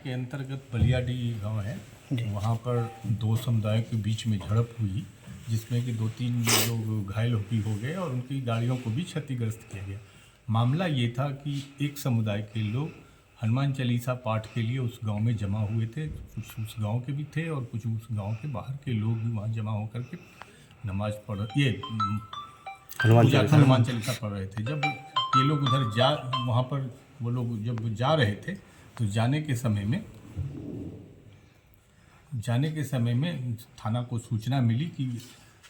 के अंतर्गत बलियाडी गांव है, वहाँ पर दो समुदायों के बीच में झड़प हुई, जिसमें कि 2-3 लोग घायल भी हो गए और उनकी गाड़ियों को भी क्षतिग्रस्त किया गया। मामला ये था कि एक समुदाय के लोग हनुमान चालीसा पाठ के लिए उस गांव में जमा हुए थे। कुछ उस गांव के भी थे और कुछ उस गांव के बाहर के लोग भी वहाँ जमा होकर के नमाज पढ़ हनुमान चालीसा पढ़ रहे थे। जब ये लोग उधर वहाँ पर वो लोग जब जा रहे थे तो जाने के समय में थाना को सूचना मिली कि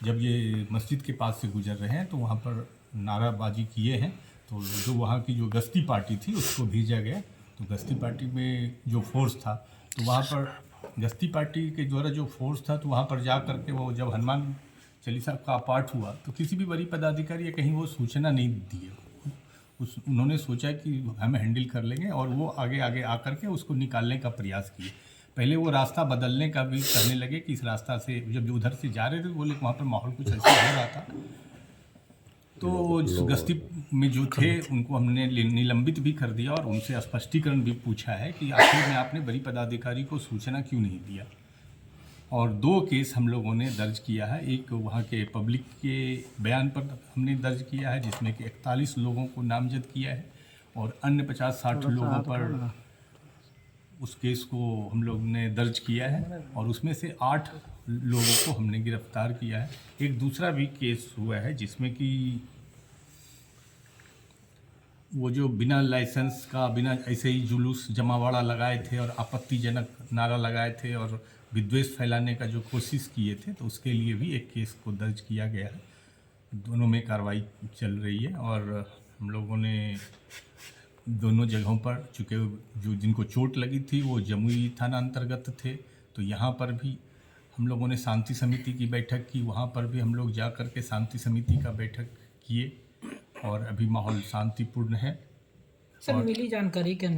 जब ये मस्जिद के पास से गुजर रहे हैं तो वहाँ पर नाराबाजी किए हैं। तो जो वहाँ की जो गश्ती पार्टी थी उसको भेजा गया। तो गश्ती पार्टी में जो फोर्स था तो वहाँ पर गश्ती पार्टी के द्वारा जो फोर्स था तो वहाँ पर जा करके वो जब हनुमान चालीसा का पाठ हुआ तो किसी भी बड़ी पदाधिकारी या कहीं वो सूचना नहीं दिए। उन्होंने सोचा कि हम हैंडल कर लेंगे और वो आगे आकर के उसको निकालने का प्रयास किए। पहले वो रास्ता बदलने का भी करने लगे कि इस रास्ता से जब उधर से जा रहे थे बोले वहाँ पर माहौल कुछ ऐसा हो रहा था। तो गश्ती में जो थे उनको हमने निलंबित भी कर दिया और उनसे स्पष्टीकरण भी पूछा है कि आखिर में आपने बड़ी पदाधिकारी को सूचना क्यों नहीं दिया। और 2 केस हम लोगों ने दर्ज किया है। एक वहाँ के पब्लिक के बयान पर हमने दर्ज किया है जिसमें कि 41 लोगों को नामजद किया है और अन्य 50-60 लोगों पर उस केस को हम लोग ने दर्ज किया है और उसमें से 8 लोगों को हमने गिरफ्तार किया है। एक दूसरा भी केस हुआ है जिसमें कि वो जो बिना लाइसेंस का बिना ऐसे ही जुलूस जमावड़ा लगाए थे और आपत्तिजनक नारा लगाए थे और विद्वेष फैलाने का जो कोशिश किए थे तो उसके लिए भी एक केस को दर्ज किया गया है। दोनों में कार्रवाई चल रही है और हम लोगों ने दोनों जगहों पर चूँकि जो जिनको चोट लगी थी वो जमुई थाना अंतर्गत थे तो यहाँ पर भी हम लोगों ने शांति समिति की बैठक की। वहाँ पर भी हम लोग जा कर के शांति समिति का बैठक किए और अभी माहौल शांतिपूर्ण है। सर मिली जानकारी के अनुसार